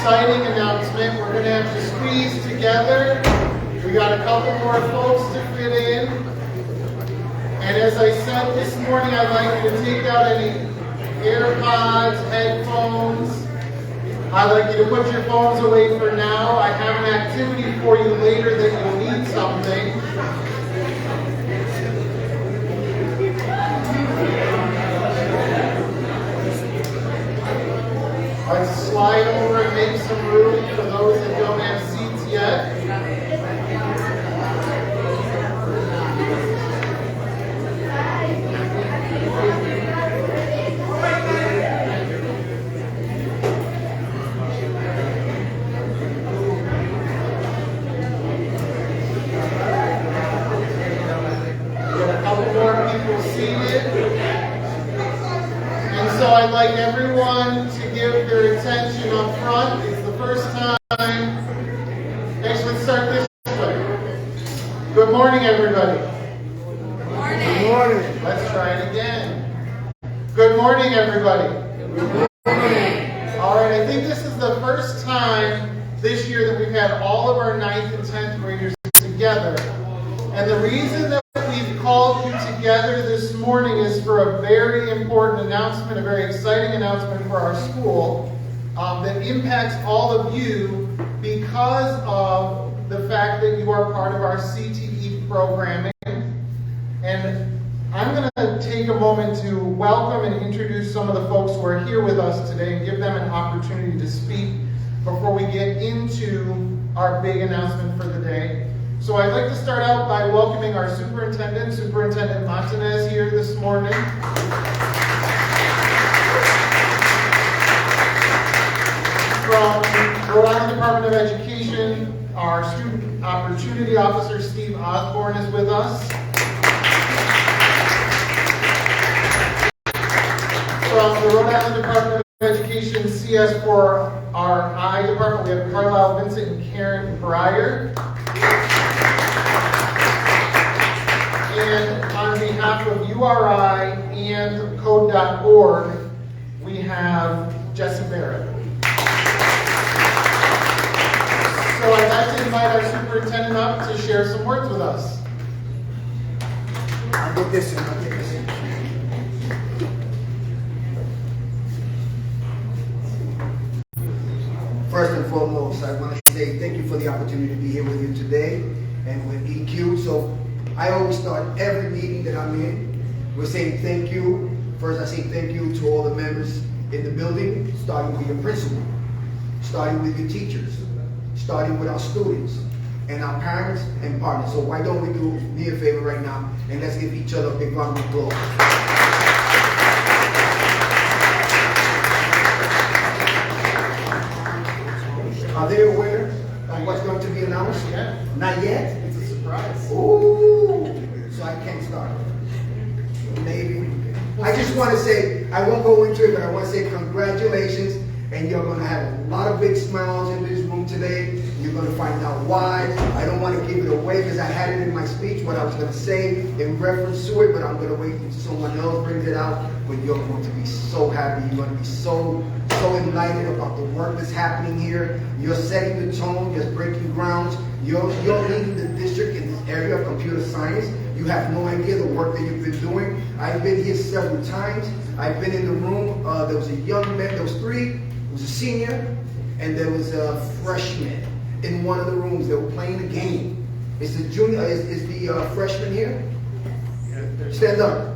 exciting announcement. We're going to have to squeeze together. We got a couple more folks to fit in. And as I said this morning, I'd like you to take out any AirPods, headphones. I'd like you to put your phones away for now. I have an activity for you later that you'll need something. Let's slide over and make some room for those that don't have seats yet. So I'd like everyone to give their attention up front. It's the first time. Actually, let's start this way. Good morning, everybody. Good morning. Good morning. Let's try it again. Good morning, everybody. Good morning. All right, I think this is the first time this year that we've had all of our 9th and 10th graders together. And the reason that we've called you together this morning is for a very important announcement, a very exciting announcement for our school that impacts all of you because of the fact that you are part of our CTE programming. And I'm going to take a moment to welcome and introduce some of the folks who are here with us today and give them an opportunity to speak before we get into our big announcement for the day. So I'd like to start out by welcoming our superintendent, Superintendent Montanez, here this morning. From Rhode Island Department of Education, our Student Opportunity Officer, Steve Osborne, is with us. From the Rhode Island Department of Education, CS4RI Department, we have Carlisle Vincent and Karen Breyer. And on behalf of URI and Code.org, we have Jesse Barrett. So I'd like to invite our superintendent up to share some words with us. I'll get this in. First and foremost, I want to say thank you for the opportunity to be here with you today and with EQ. So I always start every meeting that I'm in with saying thank you. First, I say thank you to all the members in the building, starting with your principal, starting with your teachers, starting with our students, and our parents and partners. So why don't we do me a favor right now, and let's give each other a big round of applause. Are they aware of what's going to be announced? Yeah. Not yet? It's a surprise. Ooh, so I can't start. Maybe. I just want to say, I won't go into it, but I want to say congratulations, and you're going to have a lot of big smiles in this room today. You're going to find out why. I don't want to give it away because I had it in my speech, what I was going to say in reference to it, but I'm going to wait until someone else brings it out. But you're going to be so happy. You're going to be so enlightened about the work that's happening here. You're setting the tone. You're breaking grounds. You're leading the district in this area of computer science. You have no idea the work that you've been doing. I've been here several times. I've been in the room. There was a young man. There was three. There was a senior, and there was a freshman in one of the rooms. They were playing a game. Is the junior? Is the freshman here? Stand up.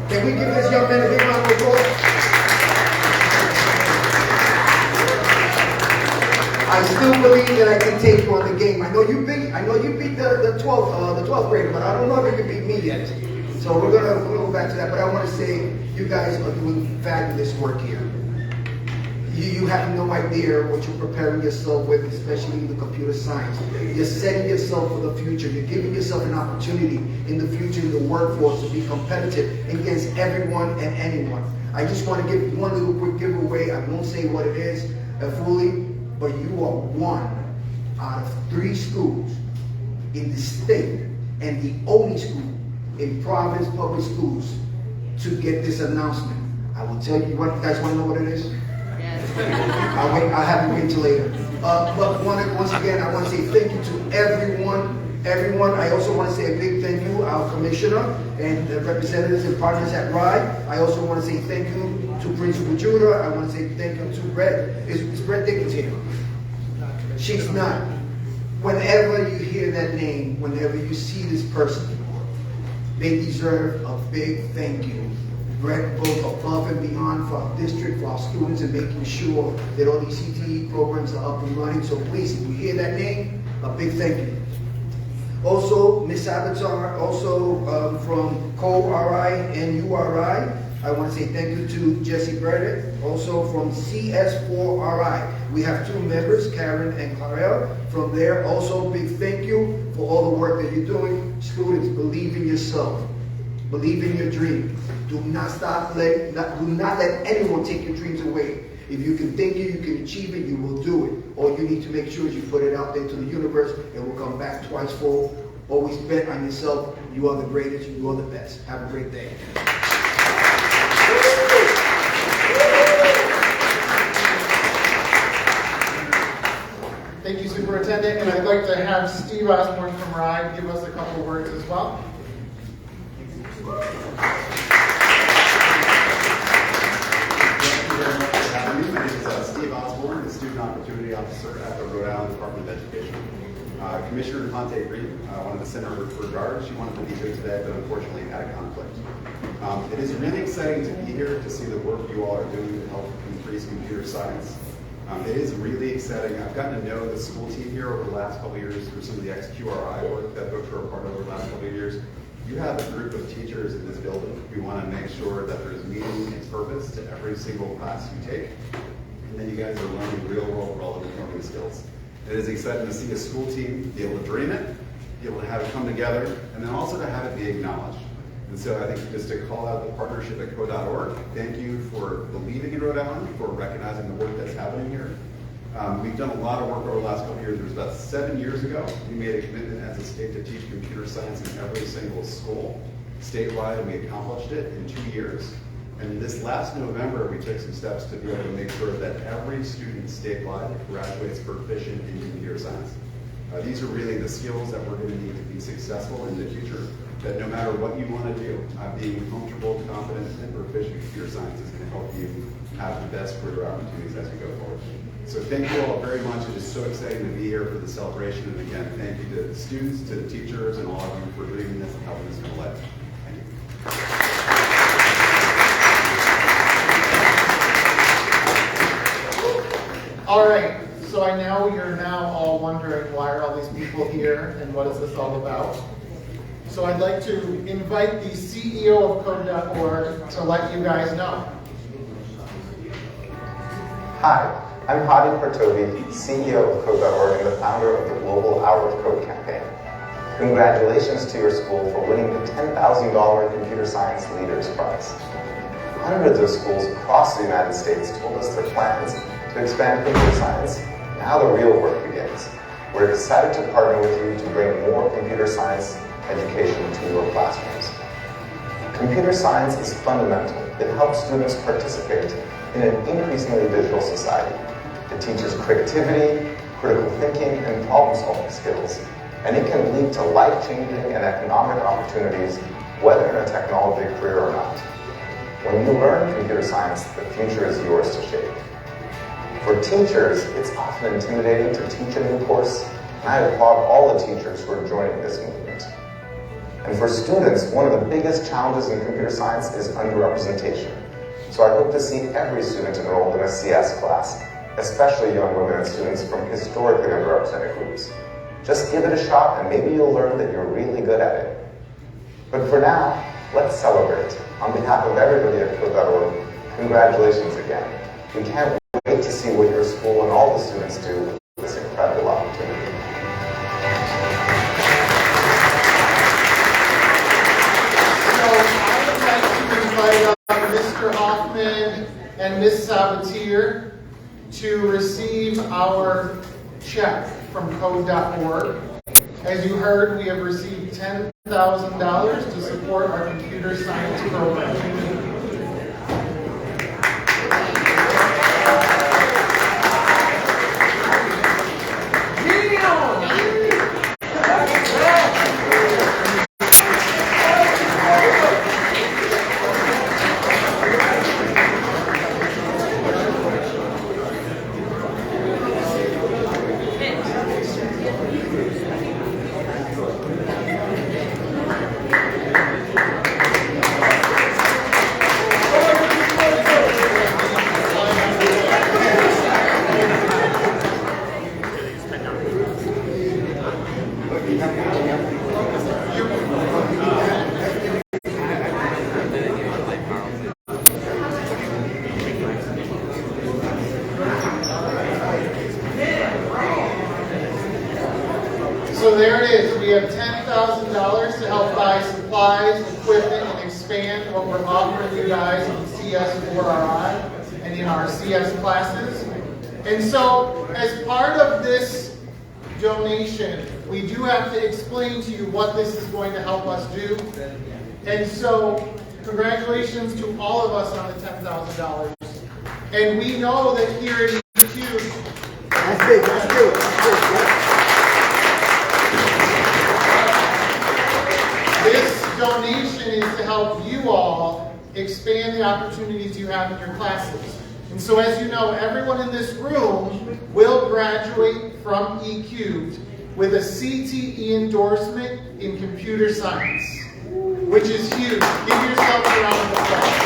Can we give this young man a big round of applause? I still believe that I can take you on the game. I know you beat the 12th grader, but I don't know if you can beat me yet. So we're gonna go back to that. But I want to say you guys are doing fabulous work here. You have no idea what you're preparing yourself with, especially in the computer science. You're setting yourself for the future. You're giving yourself an opportunity in the future in the workforce to be competitive against everyone and anyone. I just want to give one little quick giveaway. I won't say what it is fully, but you are one out of 3 schools in the state and the only school in Providence Public Schools to get this announcement. I will tell you what, you guys want to know what it is? Yes. I'll have to wait till later. But once again, I want to say thank you to everyone. I also want to say a big thank you, our commissioner and the representatives and partners at RIDE. I also want to say thank you to Principal Juda. I want to say thank you to Brett. Is Brett Dickens here? She's not. Whenever you hear that name, whenever you see this person, they deserve a big thank you. Brett goes above and beyond for our district, for our students, and making sure that all these CTE programs are up and running. So please, if you hear that name, a big thank you. Also, Ms. Sabatar, also from Co-RI and URI, I want to say thank you to Jesse Burdett, also from CS4RI. We have two members, Karen and Clarel, from there. Also, big thank you for all the work that you're doing. Students, believe in yourself. Believe in your dream. Do not let anyone take your dreams away. If you can think it, you can achieve it, you will do it. All you need to make sure is you put it out there to the universe. It will come back twice full. Always bet on yourself. You are the greatest. You are the best. Have a great day. Thank you, Superintendent. And I'd like to have Steve Osborne from RIDE give us a couple words as well. My name is Steve Osborne, the Student Opportunity Officer at the Rhode Island Department of Education. Commissioner Conte Green wanted to send her regards. She wanted to be here today, but unfortunately had a conflict. It is really exciting to be here to see the work you all are doing to help increase computer science. It is really exciting. I've gotten to know the school team here over the last couple of years through some of the XQRI work that folks were a part of over the last couple of years. You have a group of teachers in this building. We want to make sure that there's meaning and purpose to every single class you take. And then you guys are learning real-world relevant learning skills. It is exciting to see a school team be able to dream it, be able to have it come together, and then also to have it be acknowledged. And so I think just to call out the partnership at co.org, thank you for believing in Rhode Island, for recognizing the work that's happening here. We've done a lot of work over the last couple of years. It was about 7 years ago, we made a commitment as a state to teach computer science in every single school statewide, and we accomplished it in 2 years. And this last November, we took some steps to be able to make sure that every student statewide graduates proficient in computer science. These are really the skills that we're going to need to be successful in the future, that no matter what you want to do, being comfortable, confident, and proficient in computer science is going to help you have the best career opportunities as we go forward. So thank you all very much. It is so exciting to be here for the celebration. And again, thank you to the students, to the teachers, and all of you for dreaming this and helping us come to life. Thank you. All right, so I know you're now all wondering why are all these people here and what is this all about? So I'd like to invite the CEO of Code.org to let you guys know. Hi, I'm Hadi Partovi, CEO of Code.org and the founder of the Global Hour of Code campaign. Congratulations to your school for winning the $10,000 Computer Science Leaders Prize. Hundreds of schools across the United States told us their plans to expand computer science. Now the real work begins. We're excited to partner with you to bring more computer science education to your classrooms. Computer science is fundamental. It helps students participate in an increasingly digital society. It teaches creativity, critical thinking, and problem-solving skills, and it can lead to life-changing and economic opportunities, whether in a technology career or not. When you learn computer science, the future is yours to shape. For teachers, it's often intimidating to teach a new course, and I applaud all the teachers who are joining this movement. And for students, one of the biggest challenges in computer science is underrepresentation. So I hope to see every student enrolled in a CS class, especially young women and students from historically underrepresented groups. Just give it a shot and maybe you'll learn that you're really good at it. But for now, let's celebrate. On behalf of everybody at Code.org, congratulations again. We can't wait to see what your school and all the students do with this incredible opportunity. Mr. Hoffman and Ms. Sabatier to receive our check from Code.org. As you heard, we have received $10,000 to support our computer science program. there it is. We have $10,000 to help buy supplies, equipment, and expand what we're offering you guys in CS 4RI and in our CS classes. And so, as part of this donation, we do have to explain to you what this is going to help us do. And so, congratulations to all of us on the $10,000. And we know that here at EQ, That's big, that's big, that's big. this donation is to help you all expand the opportunities you have in your classes. And so as you know, everyone in this room will graduate from EQ with a CTE endorsement in computer science, which is huge. Give yourself a round of applause.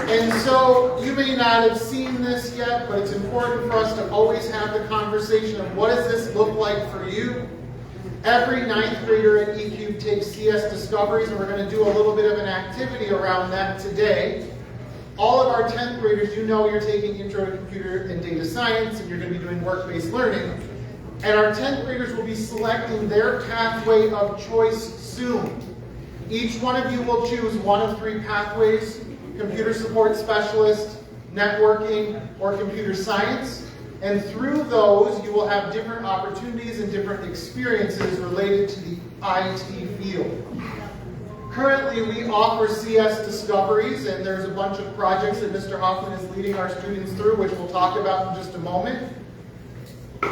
And so you may not have seen this yet, but it's important for us to always have the conversation of what does this look like for you? Every 9th grader at EQ takes CS Discoveries, and we're going to do a little bit of an activity around that today. All of our 10th graders, you know you're taking Intro to Computer and Data Science, and you're going to be doing work-based learning. And our 10th graders will be selecting their pathway of choice soon. Each one of you will choose one of 3 pathways: computer support specialist, networking, or computer science. And through those, you will have different opportunities and different experiences related to the IT field. Currently, we offer CS Discoveries, and there's a bunch of projects that Mr. Hoffman is leading our students through, which we'll talk about in just a moment.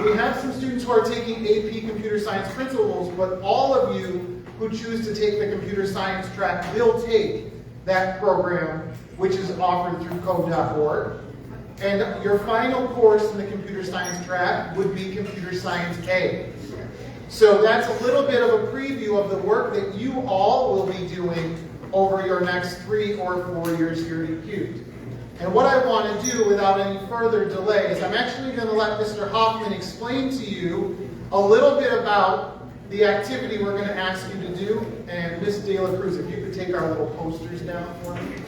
We have some students who are taking AP Computer Science Principles, but all of you who choose to take the Computer Science track will take that program, which is offered through code.org. And your final course in the Computer Science track would be Computer Science A. So that's a little bit of a preview of the work that you all will be doing over your next 3 or 4 years here at EQ. And what I want to do without any further delay is I'm actually going to let Mr. Hoffman explain to you a little bit about the activity we're going to ask you to do. And Ms. De La Cruz, if you could take our little posters down for me.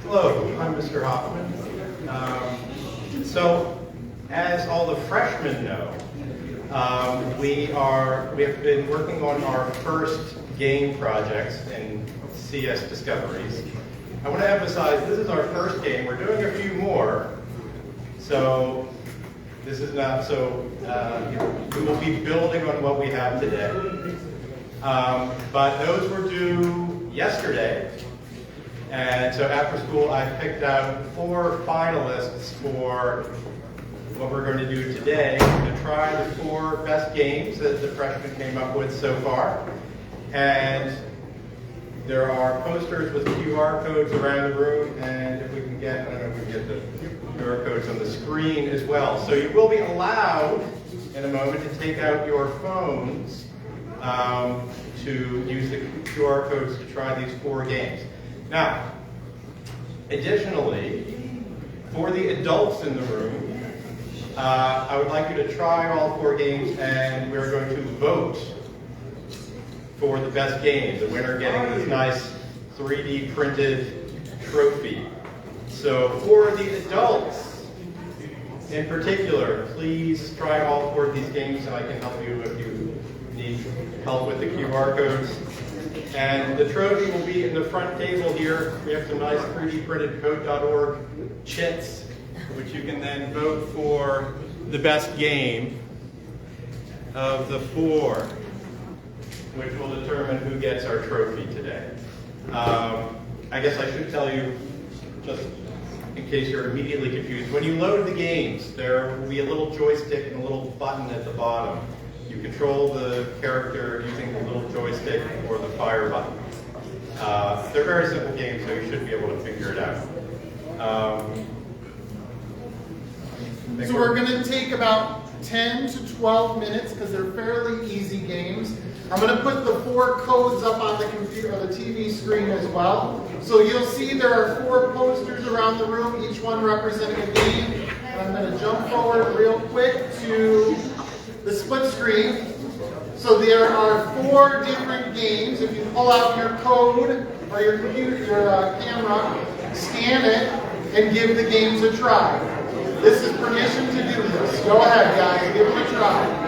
Hello, I'm Mr. Hoffman. So, as all the freshmen know, we have been working on our first game projects in CS Discoveries. I want to emphasize this is our first game. We're doing a few more, so this is not so. We will be building on what we have today. But those were due yesterday. And so after school, I picked out 4 finalists for what we're going to do today, to try the 4 best games that the freshmen came up with so far. And there are posters with QR codes around the room, and if we can get, I don't know if we can get the QR codes on the screen as well. So you will be allowed in a moment to take out your phones to use the QR codes to try these 4 games. Now, additionally, for the adults in the room, I would like you to try all 4 games, and we're going to vote for the best game. The winner getting this nice 3D printed trophy. So for the adults in particular, please try all 4 of these games, and I can help you if you need help with the QR codes. And the trophy will be in the front table here. We have some nice 3D printed code.org chits, which you can then vote for the best game of the 4, which will determine who gets our trophy today. I guess I should tell you, just in case you're immediately confused, when you load the games, there will be a little joystick and a little button at the bottom. You control the character using the little joystick or the fire button. They're very simple games, so you should be able to figure it out. So we're going to take about 10 to 12 minutes because they're fairly easy games. I'm going to put the 4 codes up on the computer or the TV screen as well. So you'll see there are 4 posters around the room, each one representing a game. And I'm going to jump forward real quick to the split screen So there are 4 different games. If you pull out your code or your computer, your camera, scan it, and give the games a try. This is permission to do this. Go ahead, guys. Give them a try.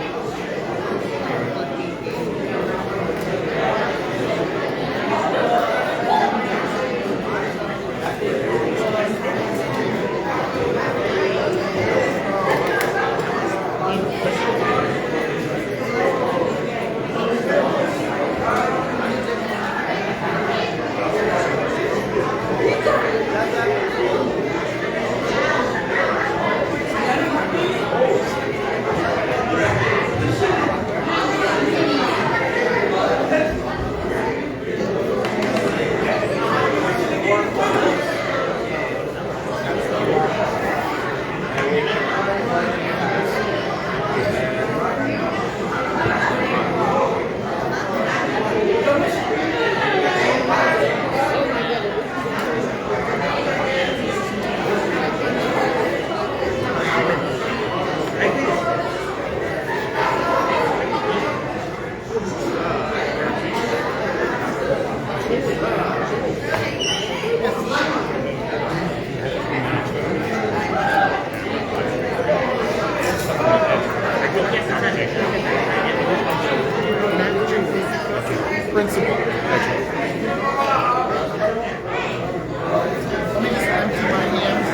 Principal. Let me just empty my hands.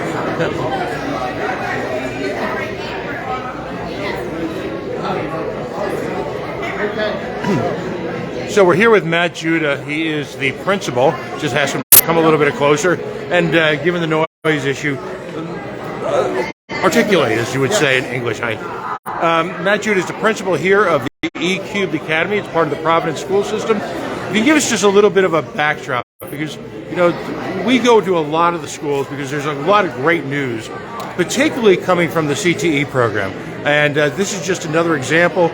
Okay. So we're here with Matt Juda. He is the principal. Just has to come a little bit closer. And given the noise issue, articulate, as you would say in English. Matt Juda is the principal here of the E-Cubed Academy. It's part of the Providence School system. If you can give us just a little bit of a backdrop, because, you know, we go to a lot of the schools because there's a lot of great news, particularly coming from the CTE program. And this is just another example.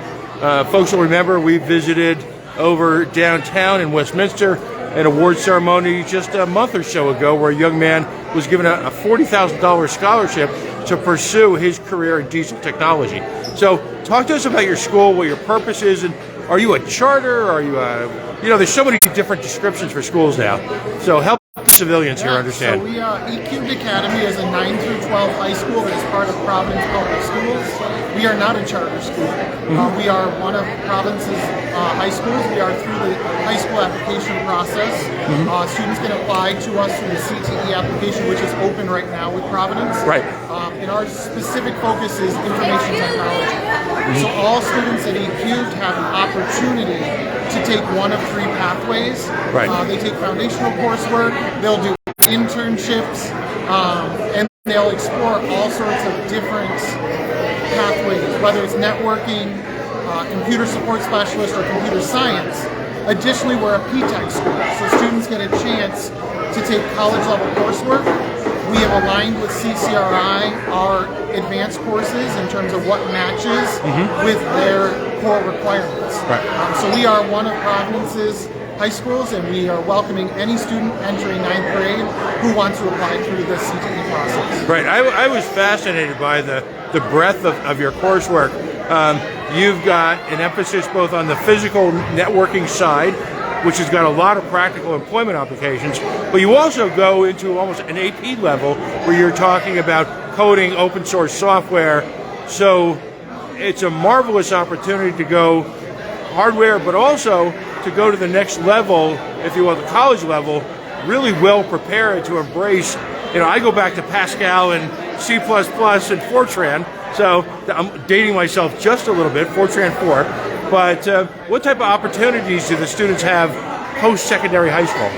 Folks will remember we visited over downtown in Westminster an award ceremony just a month or so ago where a young man was given a $40,000 scholarship to pursue his career in diesel technology. So talk to us about your school, what your purpose is, and are you a charter? Are you a, you know, there's so many different descriptions for schools now. So help civilians here understand. So we E-Cubed Academy is a 9 through 12 high school that is part of Providence Public Schools. We are not a charter school. We are one of Providence's high schools. We are through the high school application process. Students can apply to us through the CTE application, which is open right now with Providence. Right. And our specific focus is information technology. So all students at E-Cubed have an opportunity to take one of 3 pathways. Right. They take foundational coursework, they'll do internships, and they'll explore all sorts of different pathways, whether it's networking, computer support specialist, or computer science. Additionally, we're a P-Tech school, so students get a chance to take college-level coursework. We have aligned with CCRI our advanced courses in terms of what matches with their core requirements. Right. So we are one of Providence's high schools, and we are welcoming any student entering 9th grade who wants to apply through the CTE process. Right. I was fascinated by the breadth of your coursework. You've got an emphasis both on the physical networking side, which has got a lot of practical employment applications, but you also go into almost an AP level where you're talking about coding open source software. So it's a marvelous opportunity to go hardware, but also to go to the next level, if you will, the college level, really well prepared to embrace. You know, I go back to Pascal and C++ and Fortran, so I'm dating myself just a little bit, Fortran 4. But what type of opportunities do the students have post-secondary high school?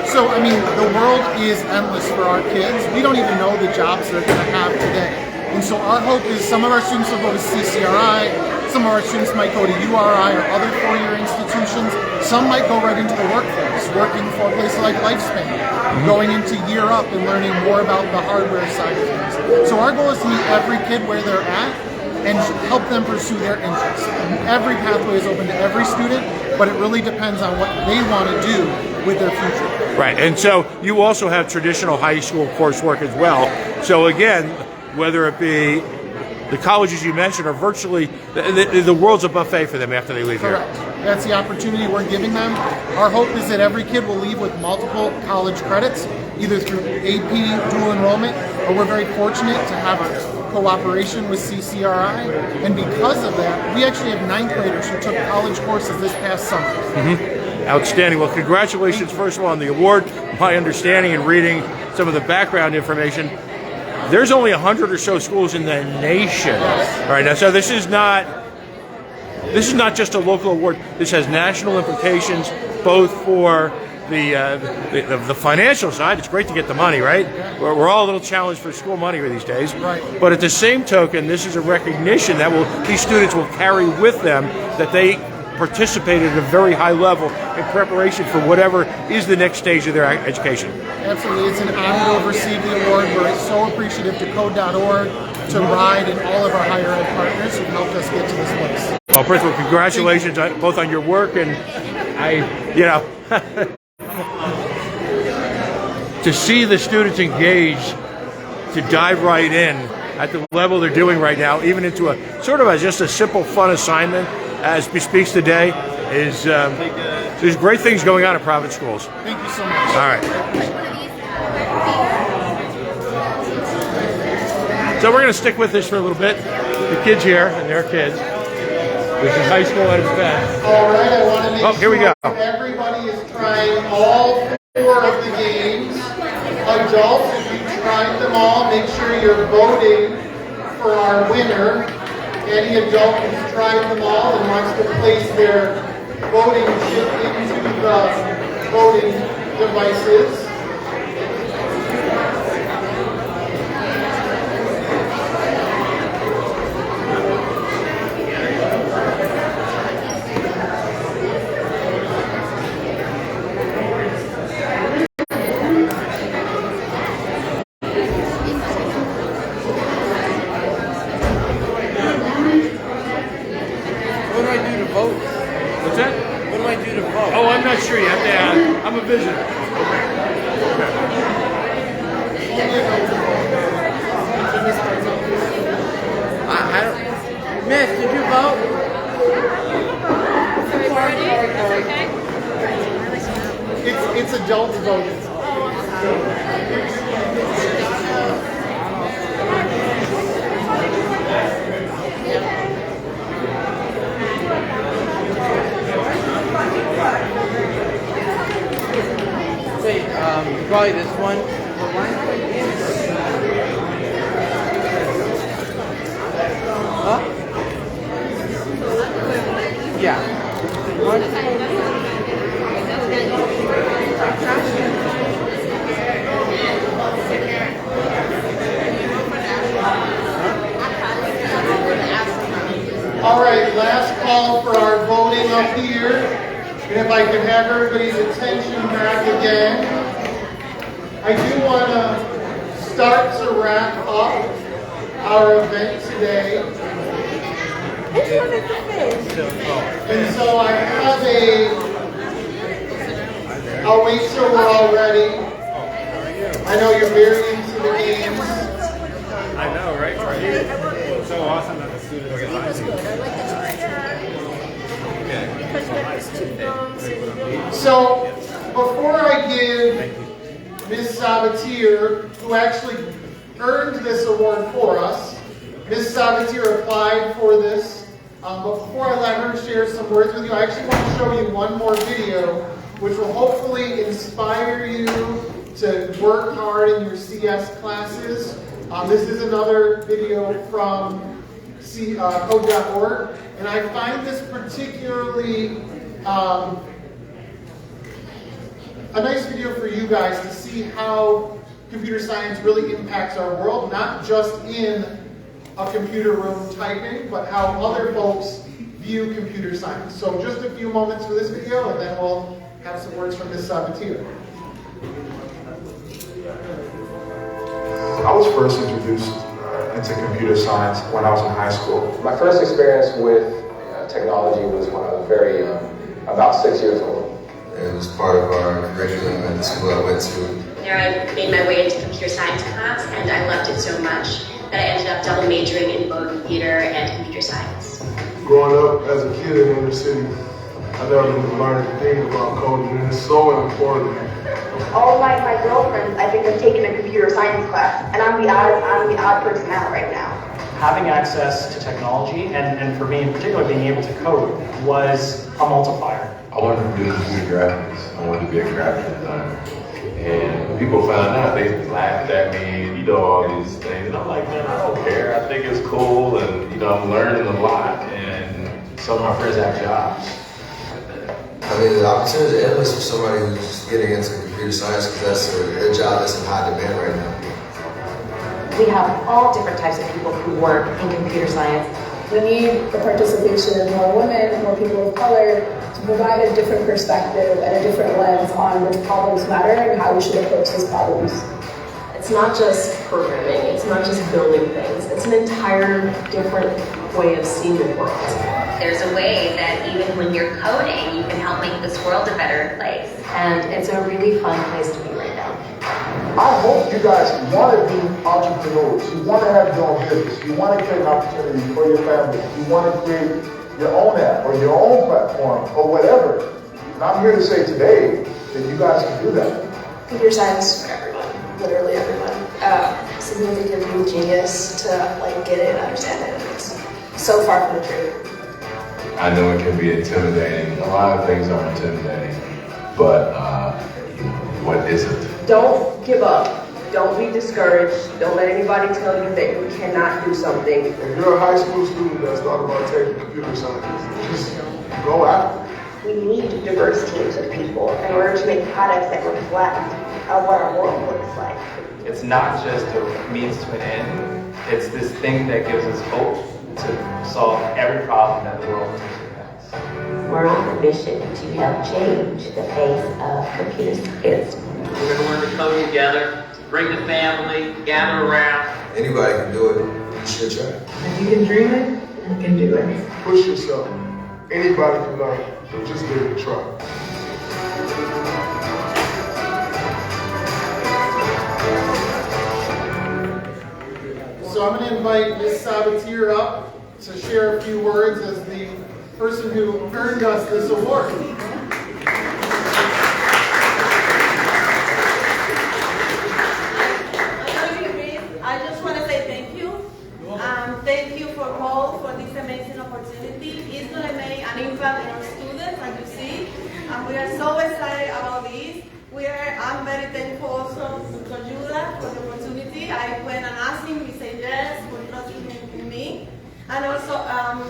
So, I mean, the world is endless for our kids. We don't even know the jobs they're going to have today. And so our hope is some of our students will go to CCRI, some of our students might go to URI or other four-year institutions. Some might go right into the workforce, working for a place like Lifespan, going into Year Up and learning more about the hardware side of things. So our goal is to meet every kid where they're at and help them pursue their interests. Every pathway is open to every student, but it really depends on what they want to do with their future. Right, and so you also have traditional high school coursework as well. So again, whether it be the colleges you mentioned are virtually, the world's a buffet for them after they leave here. Correct. That's the opportunity we're giving them. Our hope is that every kid will leave with multiple college credits, either through AP dual enrollment, or we're very fortunate to have a cooperation with CCRI. And because of that, we actually have 9th graders who took college courses this past summer. Outstanding. Well, congratulations, first of all, on the award. My understanding and reading some of the background information, there's only 100 or so schools in the nation. All right, now, so this is not just a local award. This has national implications, both for the financial side. It's great to get the money, right? We're all a little challenged for school money these days. Right. But at the same token, this is a recognition that these students will carry with them that they participated at a very high level in preparation for whatever is the next stage of their education. Absolutely. It's an honor to receive the award. We're so appreciative to Code.org, to RIDE, and all of our higher ed partners who helped us get to this place. Well, Principal, congratulations both on your work and to see the students engaged, to dive right in at the level they're doing right now, even into a sort of just a simple, fun assignment as bespeaks today, is there's great things going on at Providence Schools. Thank you so much. All right. So we're going to stick with this for a little bit. The kids here and their kids. This is high school at its best. All right, I want to make here we sure go. everybody is trying all 4 of the games. Adults, if you tried them all, make sure you're voting for our winner. Any adult who's tried them all and wants to place their voting chip into the voting devices. What's that? What do I do to vote? Oh, I'm not sure yet. I'm a visitor. I don't. Miss, did you vote? It's adult voting. Wait, probably this one. Huh? Yeah. All right, last call for our voting up here. And if I can have everybody's attention back again. I do want to start to wrap up our event today. And so I have I'll wait till we're all ready. I know you're very into the games. I know, right? It's so awesome that the students get So, before I give Ms. Sabatier, who actually earned this award for us, Ms. Sabatier applied for this. But before I let her share some words with you, I actually want to show you one more video, which will hopefully inspire you to work hard in your CS classes. This is another video from code.org, and I find this particularly a nice video for you guys to see how computer science really impacts our world, not just in a computer room typing, but how other folks view computer science. So just a few moments for this video, and then we'll have some words from Ms. Sabatier. I was first introduced into computer science when I was in high school. My first experience with technology was when I was very young, about 6 years old. It was part of our curriculum at the school I went to. There I made my way into computer science class, and I loved it so much that I ended up double majoring in both computer and computer science. Growing up as a kid in the inner city, I never really learned a thing about coding, and it's so important. All my girlfriends, I think, have taken a computer science class, and I'm the odd person out right now. Having access to technology, and for me in particular, being able to code, was a multiplier. I wanted to do computer graphics. I wanted to be a graphic designer. And when people found out, they laughed at me, you know, all these things. And I'm like, man, I don't care. I think it's cool, and, you know, I'm learning a lot. And some of my friends have jobs. I mean, the opportunity is endless for somebody who's getting into computer science because that's a job that's in high demand right now. We have all different types of people who work in computer science. We need the participation of more women, more people of color, to provide a different perspective and a different lens on which problems matter and how we should approach those problems. It's not just programming, it's not just building things, it's an entire different way of seeing the world. There's a way that even when you're coding, you can help make this world a better place. And it's a really fun place to be right now. I hope you guys want to be entrepreneurs. You want to have your own business. You want to create an opportunity for your family. You want to create your own app or your own platform or whatever. And I'm here to say today that you guys can do that. Computer science for everyone, literally everyone. Significantly genius to get it and understand it. It's so far from the truth. I know it can be intimidating. A lot of things are intimidating, but what isn't? Don't give up. Don't be discouraged. Don't let anybody tell you that you cannot do something. If you're a high school student that's thought about taking computer science, just go after it. We need diverse teams of people in order to make products that reflect what our world looks like. It's not just a means to an end. It's this thing that gives us hope to solve every problem that the world has. We're on a mission to help change the face of computer science. We're going to learn to come together, bring the family, gather around. Anybody can do it. You should try. If you can dream it, you can do it. Push yourself. Anybody can learn, but just give it a try. So I'm going to invite Ms. Sabatier up to share a few words as the person who earned us this award. I just want to say thank you. Thank you for Paul for this amazing opportunity. It's going to make an impact in our students, as you see. And we are so excited about this. I'm very thankful also to Juda for the opportunity. I went and asked him, he said yes, for trusting in me. And also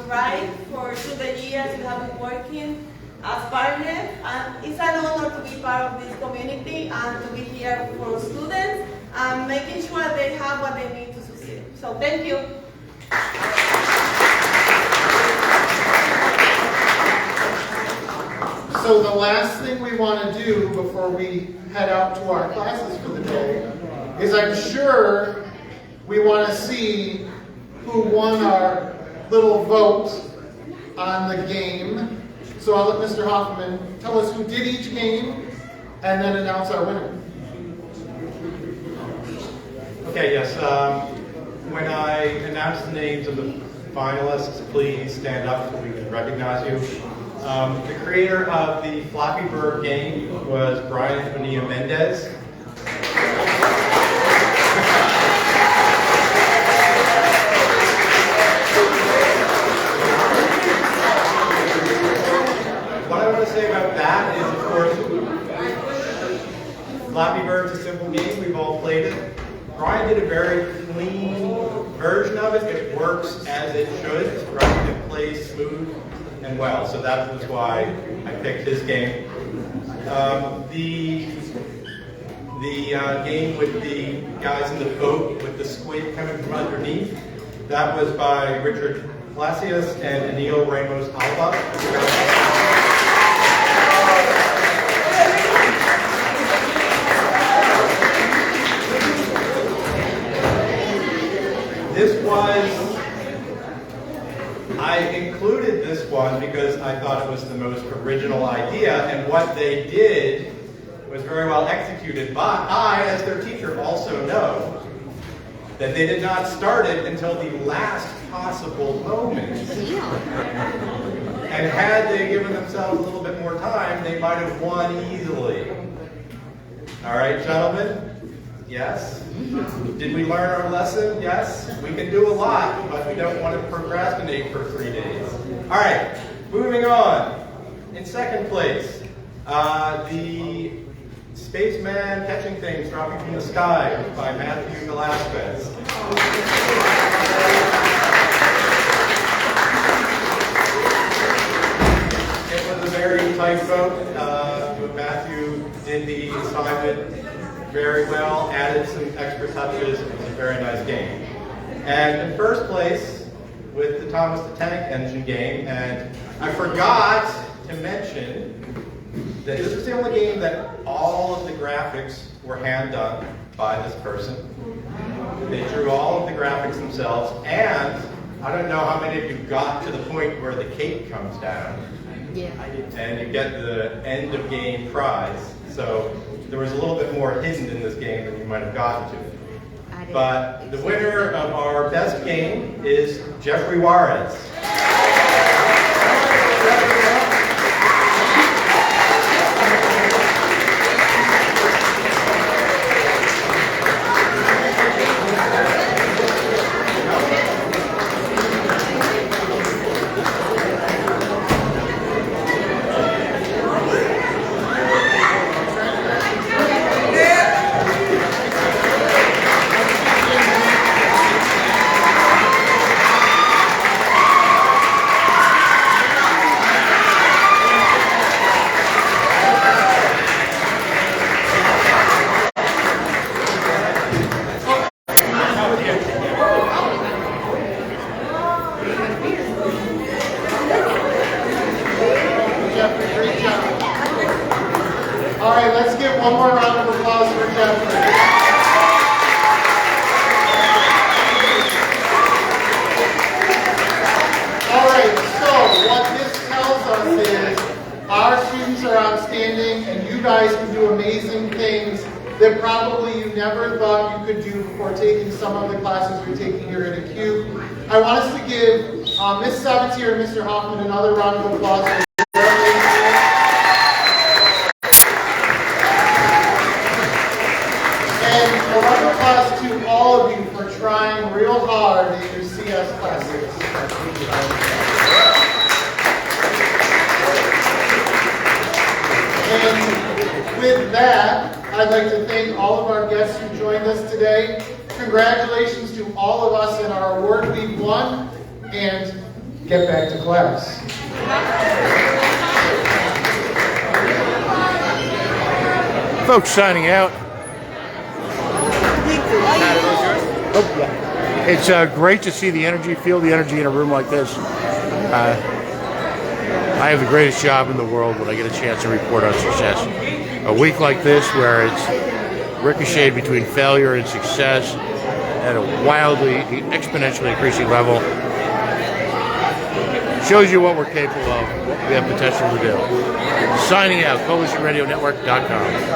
Ryan, for through the years we have been working as partners. And it's an honor to be part of this community and to be here for students and making sure they have what they need to succeed. So thank you. So the last thing we want to do before we head out to our classes for the day is I'm sure we want to see who won our little vote on the game. So I'll let Mr. Hoffman tell us who did each game and then announce our winner. Okay, yes. When I announce the names of the finalists, please stand up so we can recognize you. The creator of the Flappy Bird game was Brian Bonilla Mendez. What I want to say about that is, of course, Flappy Bird's a simple game. We've all played it. Brian did a very clean version of it. It works as it should. Right? It plays smooth and well. So that was why I picked his game. The game with the guys in the boat with the squid coming from underneath, that was by Richard Palacios and Anil Ramos Alba. I included this one because I thought it was the most original idea, and what they did was very well executed. But I, as their teacher, also know that they did not start it until the last possible moment. And had they given themselves a little bit more time, they might have won easily. All right, gentlemen? Yes? Did we learn our lesson? Yes? We can do a lot, but we don't want to procrastinate for 3 days. All right, moving on. In second place, the Spaceman Catching Things Dropping from the Sky by Matthew Velasquez. It was a very tight vote. Matthew did the assignment very well, added some extra touches. It was a very nice game. And in first place with the Thomas the Tank Engine game, and I forgot to mention that this was the only game that all of the graphics were hand done by this person. They drew all of the graphics themselves, and I don't know how many of you got to the point where the cape comes down. Yeah. And you get the end of game prize. So there was a little bit more hidden in this game than you might have gotten to. But the winner of our best game is Jeffrey Juarez. That probably you never thought you could do before taking some of the classes you're taking here at ACUBE. I want us to give Ms. Sabatier and Mr. Hoffman another round of applause. And a round of applause to all of you for trying real hard in your CS classes. And with that, I'd like to thank all of our guests who joined us today. Congratulations to all of us in our award we've won, and get back to class. Folks, signing out. It's great to see the energy, feel the energy in a room like this. I have the greatest job in the world when I get a chance to report on success. A week like this, where it's ricocheted between failure and success at a wildly, exponentially increasing level, shows you what we're capable of, what we have potential to do. Signing out, CoalitionRadioNetwork.com.